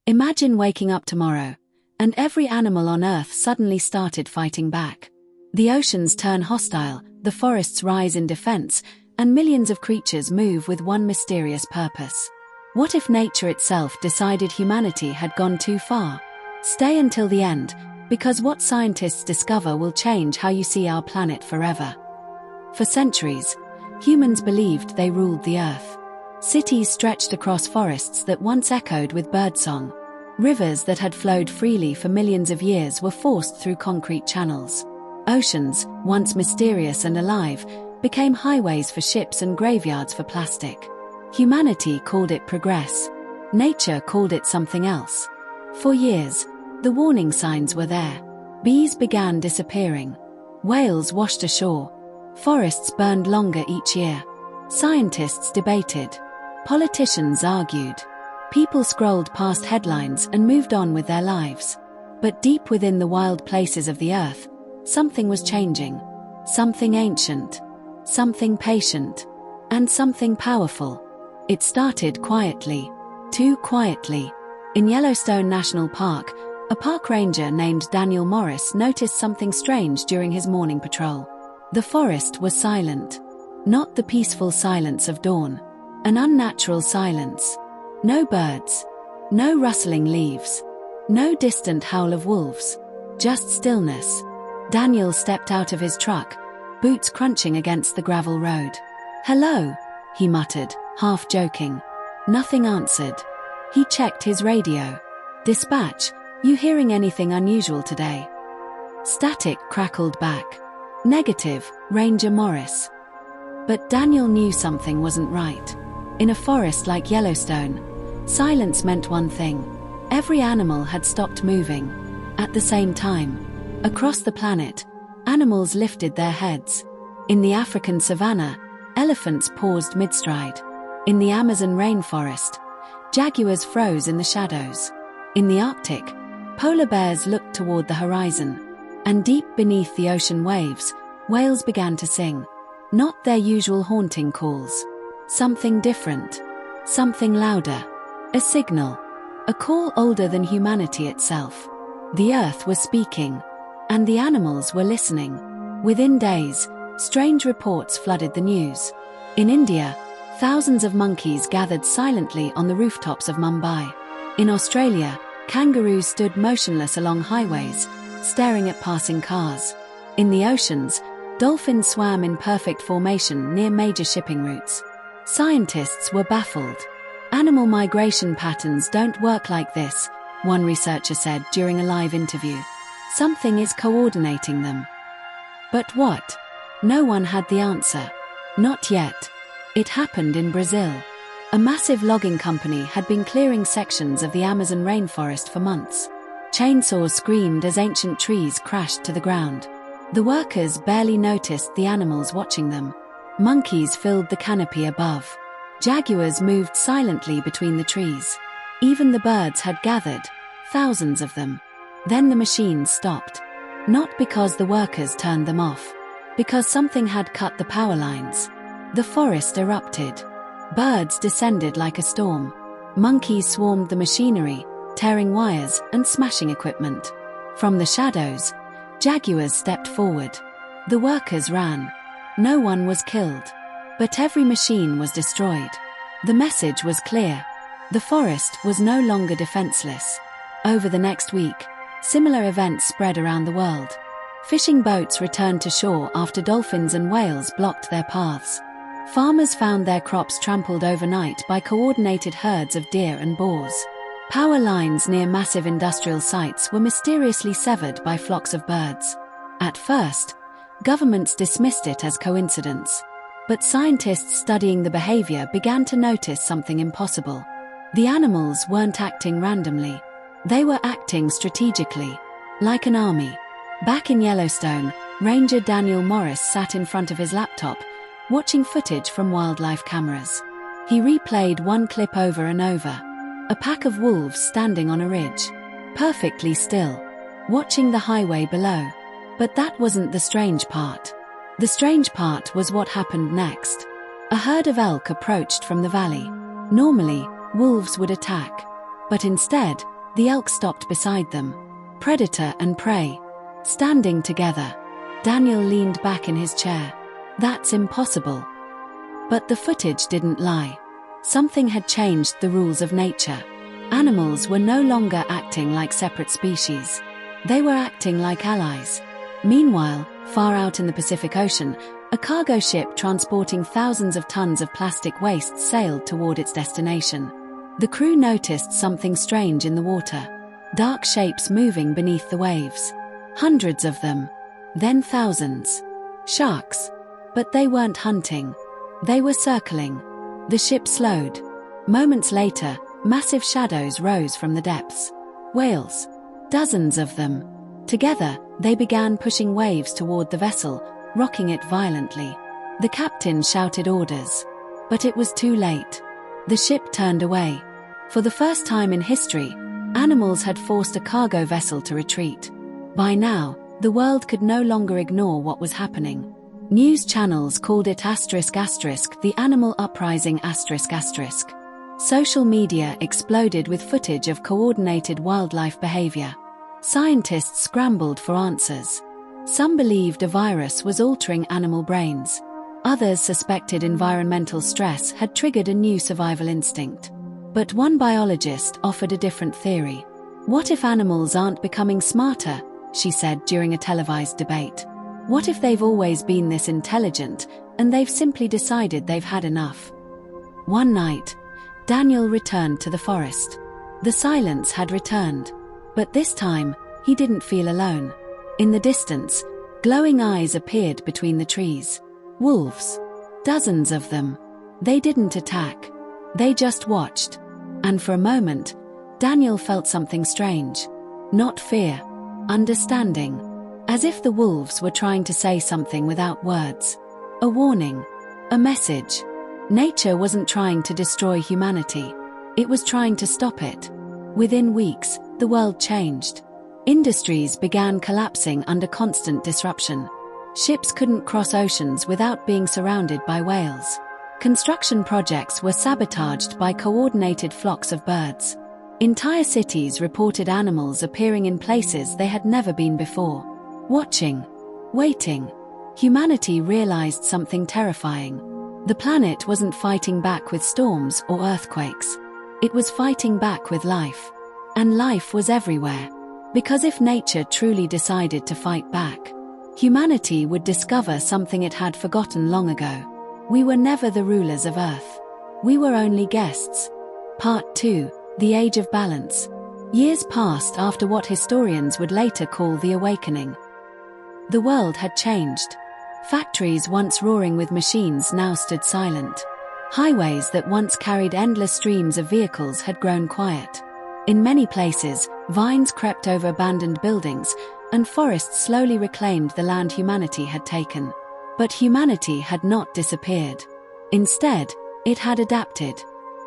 Imagine waking up tomorrow, and every animal on Earth suddenly started fighting back. The oceans turn hostile, the forests rise in defense, and millions of creatures move with one mysterious purpose. What if nature itself decided humanity had gone too far? Stay until the end, because what scientists discover will change how you see our planet forever. For centuries, humans believed they ruled the Earth. Cities stretched across forests that once echoed with birdsong. Rivers that had flowed freely for millions of years were forced through concrete channels. Oceans, once mysterious and alive, became highways for ships and graveyards for plastic. Humanity called it progress. Nature called it something else. For years, the warning signs were there. Bees began disappearing. Whales washed ashore. Forests burned longer each year. Scientists debated. Politicians argued. People scrolled past headlines and moved on with their lives. But deep within the wild places of the Earth, something was changing. Something ancient. Something patient. And something powerful. It started quietly. Too quietly. In Yellowstone National Park, a park ranger named Daniel Morris noticed something strange during his morning patrol. The forest was silent. Not the peaceful silence of dawn. An unnatural silence. No birds. No rustling leaves. No distant howl of wolves. Just stillness. Daniel stepped out of his truck, boots crunching against the gravel road. "Hello," he muttered, half joking. Nothing answered. He checked his radio. "Dispatch, you hearing anything unusual today?" Static crackled back. "Negative, Ranger Morris." But Daniel knew something wasn't right. In a forest like Yellowstone, silence meant one thing. Every animal had stopped moving. At the same time, across the planet, animals lifted their heads. In the African savanna, elephants paused mid-stride. In the Amazon rainforest, jaguars froze in the shadows. In the Arctic, polar bears looked toward the horizon. And deep beneath the ocean waves, whales began to sing. Not their usual haunting calls. Something different. Something louder. A signal. A call older than humanity itself. The Earth was speaking. And the animals were listening. Within days, strange reports flooded the news. In India, thousands of monkeys gathered silently on the rooftops of Mumbai. In Australia, kangaroos stood motionless along highways, staring at passing cars. In the oceans, dolphins swam in perfect formation near major shipping routes. Scientists were baffled. "Animal migration patterns don't work like this," one researcher said during a live interview. "Something is coordinating them." But what? No one had the answer. Not yet. It happened in Brazil. A massive logging company had been clearing sections of the Amazon rainforest for months. Chainsaws screamed as ancient trees crashed to the ground. The workers barely noticed the animals watching them. Monkeys filled the canopy above. Jaguars moved silently between the trees. Even the birds had gathered, thousands of them. Then the machines stopped. Not because the workers turned them off. Because something had cut the power lines. The forest erupted. Birds descended like a storm. Monkeys swarmed the machinery, tearing wires and smashing equipment. From the shadows, jaguars stepped forward. The workers ran. No one was killed. But every machine was destroyed. The message was clear. The forest was no longer defenseless. Over the next week, similar events spread around the world. Fishing boats returned to shore after dolphins and whales blocked their paths. Farmers found their crops trampled overnight by coordinated herds of deer and boars. Power lines near massive industrial sites were mysteriously severed by flocks of birds. At first, governments dismissed it as coincidence. But scientists studying the behavior began to notice something impossible. The animals weren't acting randomly. They were acting strategically, like an army. Back in Yellowstone, Ranger Daniel Morris sat in front of his laptop, watching footage from wildlife cameras. He replayed one clip over and over. A pack of wolves standing on a ridge, perfectly still, watching the highway below. But that wasn't the strange part. The strange part was what happened next. A herd of elk approached from the valley. Normally, wolves would attack. But instead, The elk stopped beside them. Predator and prey, standing together. Daniel leaned back in his chair. That's impossible. But the footage didn't lie. Something had changed the rules of nature. Animals were no longer acting like separate species. They were acting like allies. Meanwhile, far out in the Pacific Ocean, a cargo ship transporting thousands of tons of plastic waste sailed toward its destination. The crew noticed something strange in the water. Dark shapes moving beneath the waves. Hundreds of them. Then thousands. Sharks. But they weren't hunting. They were circling. The ship slowed. Moments later, massive shadows rose from the depths. Whales. Dozens of them. Together, they began pushing waves toward the vessel, rocking it violently. The captain shouted orders. But it was too late. The ship turned away. For the first time in history, animals had forced a cargo vessel to retreat. By now, the world could no longer ignore what was happening. News channels called it ***, the animal uprising ***. Social media exploded with footage of coordinated wildlife behavior. Scientists scrambled for answers. Some believed a virus was altering animal brains. Others suspected environmental stress had triggered a new survival instinct. But one biologist offered a different theory. What if animals aren't becoming smarter? She said during a televised debate. What if they've always been this intelligent, and they've simply decided they've had enough? One night, Daniel returned to the forest. The silence had returned. But this time, he didn't feel alone. In the distance, glowing eyes appeared between the trees. Wolves. Dozens of them. They didn't attack. They just watched. And for a moment, Daniel felt something strange. Not fear. Understanding. As if the wolves were trying to say something without words. A warning. A message. Nature wasn't trying to destroy humanity. It was trying to stop it. Within weeks, the world changed. Industries began collapsing under constant disruption. Ships couldn't cross oceans without being surrounded by whales. Construction projects were sabotaged by coordinated flocks of birds. Entire cities reported animals appearing in places they had never been before. Watching. Waiting. Humanity realized something terrifying. The planet wasn't fighting back with storms or earthquakes. It was fighting back with life. And life was everywhere. Because if nature truly decided to fight back, humanity would discover something it had forgotten long ago. We were never the rulers of Earth. We were only guests. Part 2, The Age of Balance. Years passed after what historians would later call the Awakening. The world had changed. Factories once roaring with machines now stood silent. Highways that once carried endless streams of vehicles had grown quiet. In many places, vines crept over abandoned buildings, and forests slowly reclaimed the land humanity had taken. But humanity had not disappeared. Instead, it had adapted.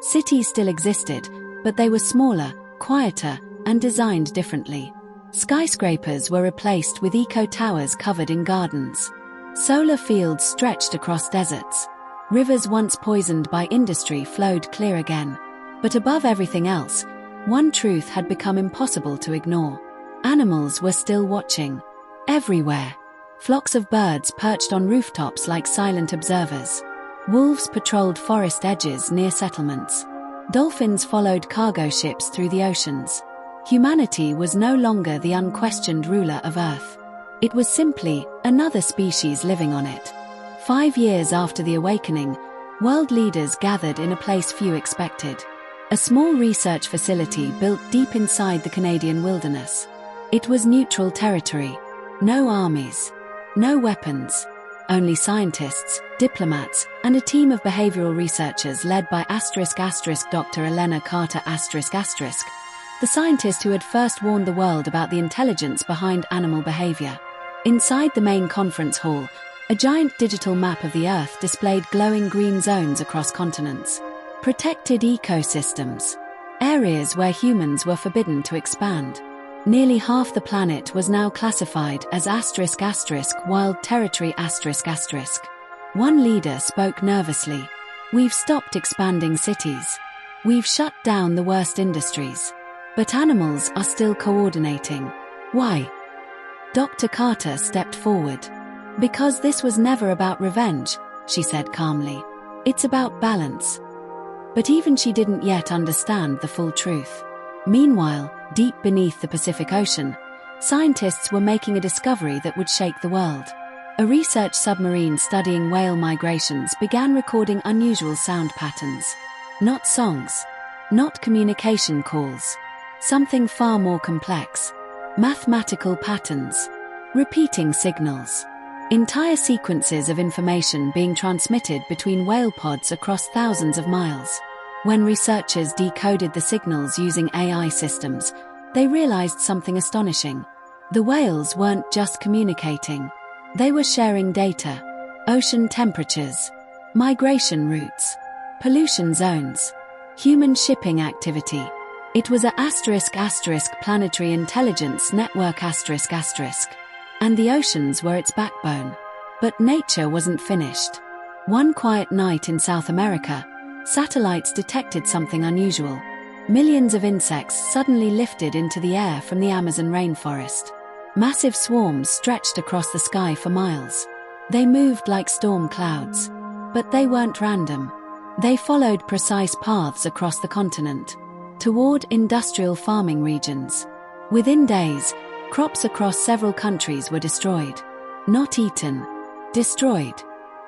Cities still existed, but they were smaller, quieter, and designed differently. Skyscrapers were replaced with eco-towers covered in gardens. Solar fields stretched across deserts. Rivers once poisoned by industry flowed clear again. But above everything else, one truth had become impossible to ignore. Animals were still watching. Everywhere. Flocks of birds perched on rooftops like silent observers. Wolves patrolled forest edges near settlements. Dolphins followed cargo ships through the oceans. Humanity was no longer the unquestioned ruler of Earth. It was simply another species living on it. 5 years after the Awakening, world leaders gathered in a place few expected. A small research facility built deep inside the Canadian wilderness. It was neutral territory. No armies. No weapons. Only scientists, diplomats, and a team of behavioral researchers led by Dr. Elena Carter the scientist who had first warned the world about the intelligence behind animal behavior. Inside the main conference hall, a giant digital map of the Earth displayed glowing green zones across continents. Protected ecosystems. Areas where humans were forbidden to expand. Nearly half the planet was now classified as *** wild territory ***. One leader spoke nervously. We've stopped expanding cities. We've shut down the worst industries. But animals are still coordinating. Why? Dr. Carter stepped forward. Because this was never about revenge, she said calmly. It's about balance. But even she didn't yet understand the full truth. Meanwhile, deep beneath the Pacific Ocean, scientists were making a discovery that would shake the world. A research submarine studying whale migrations began recording unusual sound patterns. Not songs. Not communication calls. Something far more complex. Mathematical patterns. Repeating signals. Entire sequences of information being transmitted between whale pods across thousands of miles. When researchers decoded the signals using AI systems, they realized something astonishing. The whales weren't just communicating. They were sharing data. Ocean temperatures. Migration routes. Pollution zones. Human shipping activity. It was a *** planetary intelligence network ***. And the oceans were its backbone. But nature wasn't finished. One quiet night in South America, satellites detected something unusual. Millions of insects suddenly lifted into the air from the Amazon rainforest. Massive swarms stretched across the sky for miles. They moved like storm clouds. But they weren't random. They followed precise paths across the continent, toward industrial farming regions. Within days, crops across several countries were destroyed. Not eaten. Destroyed.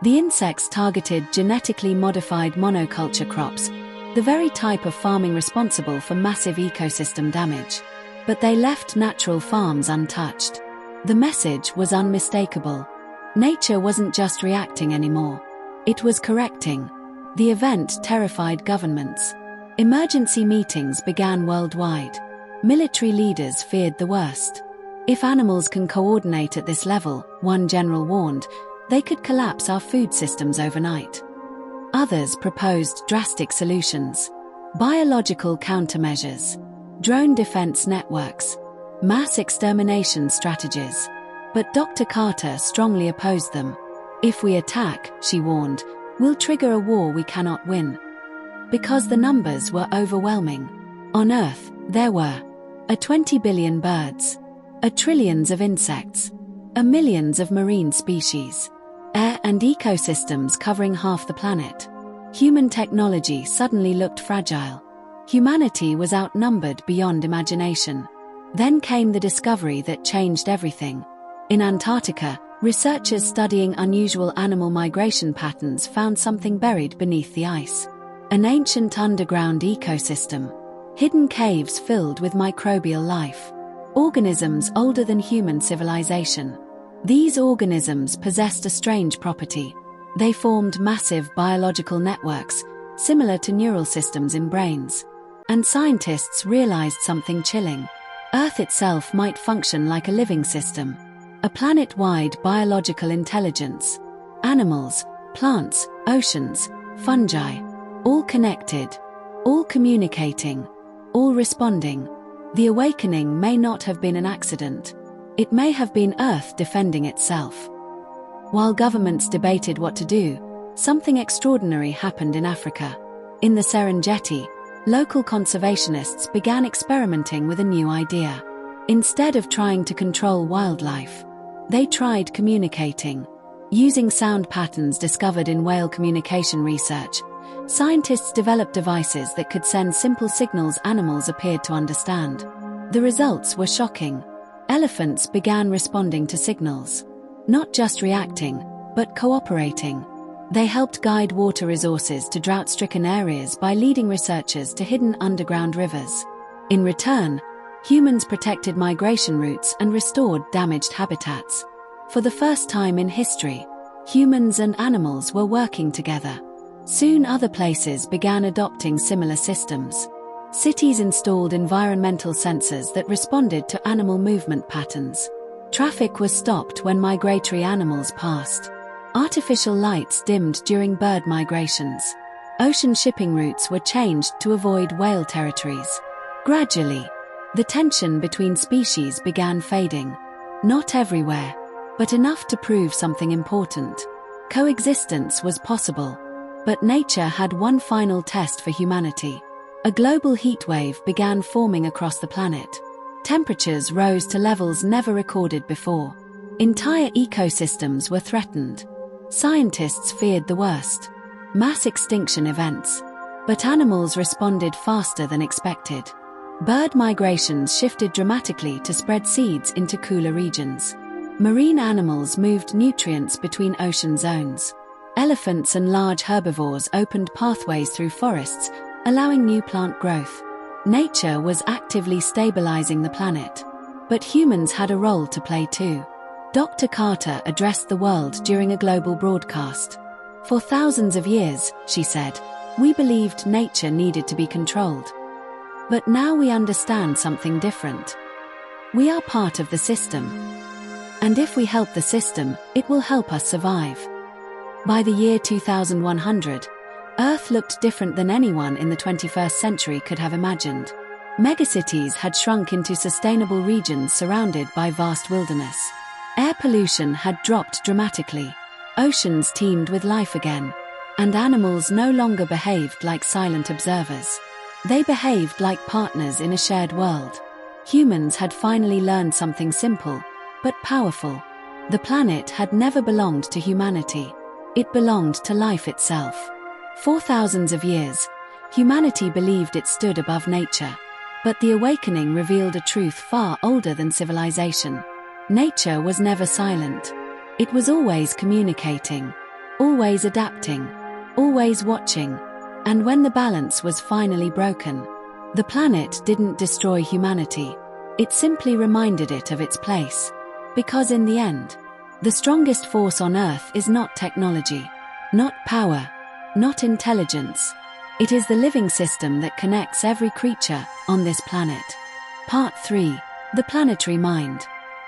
The insects targeted genetically modified monoculture crops, the very type of farming responsible for massive ecosystem damage. But they left natural farms untouched. The message was unmistakable. Nature wasn't just reacting anymore. It was correcting. The event terrified governments. Emergency meetings began worldwide. Military leaders feared the worst. If animals can coordinate at this level, one general warned, they could collapse our food systems overnight. Others proposed drastic solutions. Biological countermeasures. Drone defense networks. Mass extermination strategies. But Dr. Carter strongly opposed them. If we attack, she warned, we'll trigger a war we cannot win. Because the numbers were overwhelming. On Earth, there were 20 billion birds, trillions of insects, millions of marine species, air and ecosystems covering half the planet. Human technology suddenly looked fragile. Humanity was outnumbered beyond imagination. Then came the discovery that changed everything. In Antarctica, researchers studying unusual animal migration patterns found something buried beneath the ice. An ancient underground ecosystem. Hidden caves filled with microbial life. Organisms older than human civilization. These organisms possessed a strange property. They formed massive biological networks, similar to neural systems in brains. And scientists realized something chilling. Earth itself might function like a living system. A planet-wide biological intelligence. Animals, plants, oceans, fungi. All connected. All communicating. All responding. The awakening may not have been an accident. It may have been Earth defending itself. While governments debated what to do, something extraordinary happened in Africa. In the Serengeti, local conservationists began experimenting with a new idea. Instead of trying to control wildlife, they tried communicating. Using sound patterns discovered in whale communication research, scientists developed devices that could send simple signals animals appeared to understand. The results were shocking. Elephants began responding to signals. Not just reacting, but cooperating. They helped guide water resources to drought-stricken areas by leading researchers to hidden underground rivers. In return, humans protected migration routes and restored damaged habitats. For the first time in history, humans and animals were working together. Soon other places began adopting similar systems. Cities installed environmental sensors that responded to animal movement patterns. Traffic was stopped when migratory animals passed. Artificial lights dimmed during bird migrations. Ocean shipping routes were changed to avoid whale territories. Gradually, the tension between species began fading. Not everywhere, but enough to prove something important. Coexistence was possible. But nature had one final test for humanity. A global heatwave began forming across the planet. Temperatures rose to levels never recorded before. Entire ecosystems were threatened. Scientists feared the worst: mass extinction events. But animals responded faster than expected. Bird migrations shifted dramatically to spread seeds into cooler regions. Marine animals moved nutrients between ocean zones. Elephants and large herbivores opened pathways through forests, allowing new plant growth. Nature was actively stabilizing the planet. But humans had a role to play too. Dr. Carter addressed the world during a global broadcast. For thousands of years, she said, we believed nature needed to be controlled. But now we understand something different. We are part of the system. And if we help the system, it will help us survive. By the year 2100, Earth looked different than anyone in the 21st century could have imagined. Megacities had shrunk into sustainable regions surrounded by vast wilderness. Air pollution had dropped dramatically. Oceans teemed with life again. And animals no longer behaved like silent observers. They behaved like partners in a shared world. Humans had finally learned something simple, but powerful. The planet had never belonged to humanity. It belonged to life itself. For thousands of years, humanity believed it stood above nature. But the awakening revealed a truth far older than civilization. Nature was never silent. It was always communicating, always adapting, always watching. And when the balance was finally broken, the planet didn't destroy humanity. It simply reminded it of its place. Because in the end, the strongest force on Earth is not technology, not power, not intelligence. It is the living system that connects every creature on this planet. Part 3. The Planetary Mind.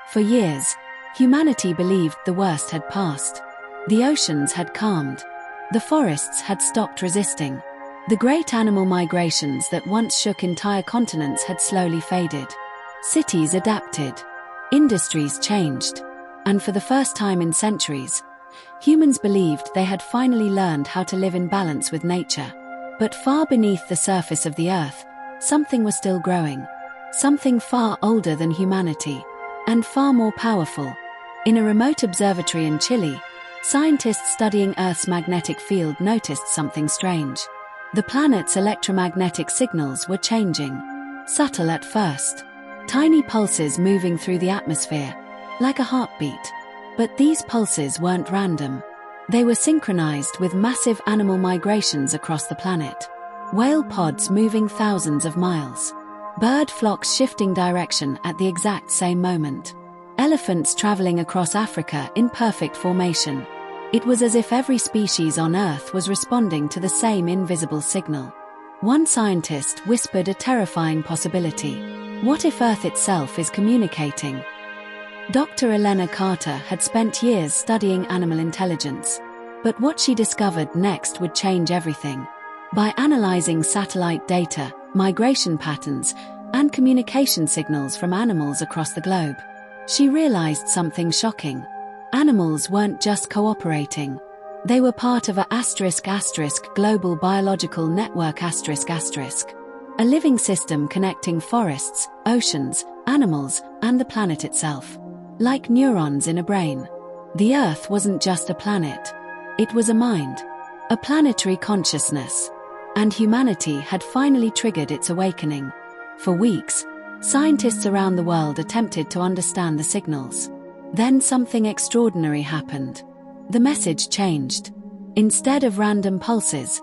For years, humanity believed the worst had passed. The oceans had calmed. The forests had stopped resisting. The great animal migrations that once shook entire continents had slowly faded. Cities adapted. Industries changed. And for the first time in centuries, humans believed they had finally learned how to live in balance with nature. But far beneath the surface of the Earth, something was still growing. Something far older than humanity, and far more powerful. In a remote observatory in Chile, scientists studying Earth's magnetic field noticed something strange. The planet's electromagnetic signals were changing. Subtle at first. Tiny pulses moving through the atmosphere, like a heartbeat. But these pulses weren't random. They were synchronized with massive animal migrations across the planet. Whale pods moving thousands of miles. Bird flocks shifting direction at the exact same moment. Elephants traveling across Africa in perfect formation. It was as if every species on Earth was responding to the same invisible signal. One scientist whispered a terrifying possibility. What if Earth itself is communicating? Dr. Elena Carter had spent years studying animal intelligence. But what she discovered next would change everything. By analyzing satellite data, migration patterns, and communication signals from animals across the globe, she realized something shocking. Animals weren't just cooperating. They were part of a global biological network a living system connecting forests, oceans, animals, and the planet itself. Like neurons in a brain. The Earth wasn't just a planet. It was a mind. A planetary consciousness. And humanity had finally triggered its awakening. For weeks, scientists around the world attempted to understand the signals. Then something extraordinary happened. The message changed. Instead of random pulses,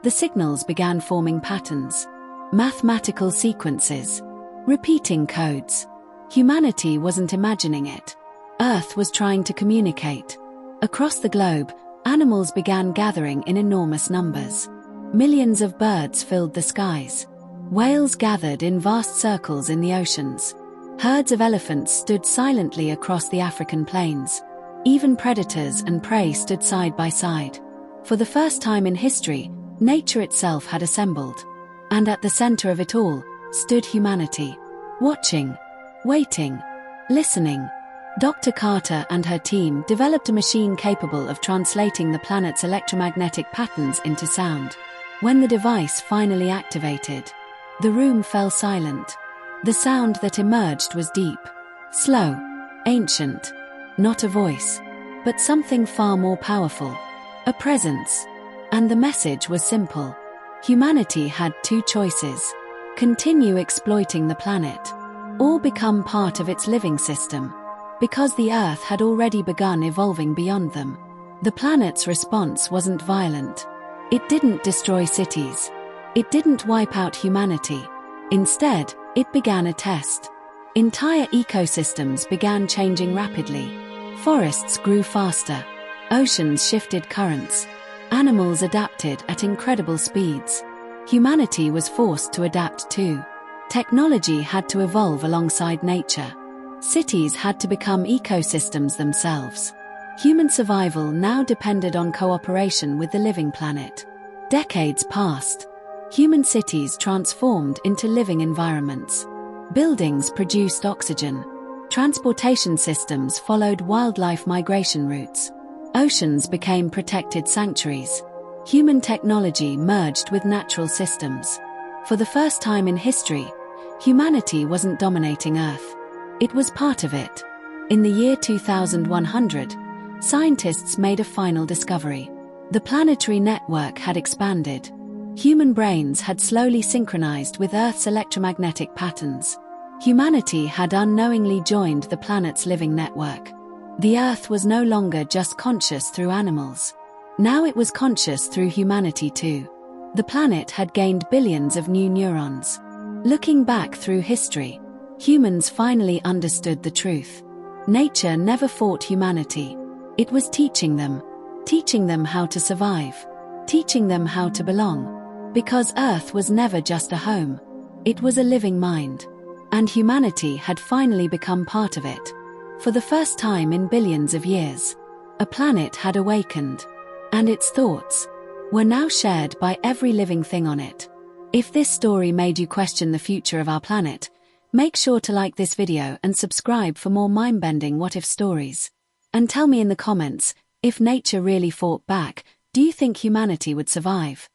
the signals began forming patterns. Mathematical sequences. Repeating codes. Humanity wasn't imagining it. Earth was trying to communicate. Across the globe, animals began gathering in enormous numbers. Millions of birds filled the skies. Whales gathered in vast circles in the oceans. Herds of elephants stood silently across the African plains. Even predators and prey stood side by side. For the first time in history, nature itself had assembled. And at the center of it all, stood humanity. Watching. Waiting. Listening. Dr. Carter and her team developed a machine capable of translating the planet's electromagnetic patterns into sound. When the device finally activated, The room fell silent. The sound that emerged was deep, slow, ancient. Not a voice, but something far more powerful. A presence. And the message was simple. Humanity had two choices. Continue exploiting the planet, or become part of its living system. Because the Earth had already begun evolving beyond them. The planet's response wasn't violent. It didn't destroy cities. It didn't wipe out humanity. Instead, it began a test. Entire ecosystems began changing rapidly. Forests grew faster. Oceans shifted currents. Animals adapted at incredible speeds. Humanity was forced to adapt too. Technology had to evolve alongside nature. Cities had to become ecosystems themselves. Human survival now depended on cooperation with the living planet. Decades passed. Human cities transformed into living environments. Buildings produced oxygen. Transportation systems followed wildlife migration routes. Oceans became protected sanctuaries. Human technology merged with natural systems. For the first time in history, humanity wasn't dominating Earth. It was part of it. In the year 2100, scientists made a final discovery. The planetary network had expanded. Human brains had slowly synchronized with Earth's electromagnetic patterns. Humanity had unknowingly joined the planet's living network. The Earth was no longer just conscious through animals. Now it was conscious through humanity too. The planet had gained billions of new neurons. Looking back through history, humans finally understood the truth. Nature never fought humanity. It was teaching them how to survive, teaching them how to belong. Because Earth was never just a home. It was a living mind. And humanity had finally become part of it. For the first time in billions of years, a planet had awakened. And its thoughts were now shared by every living thing on it. If this story made you question the future of our planet, make sure to like this video and subscribe for more mind-bending what-if stories. And tell me in the comments, if nature really fought back, do you think humanity would survive?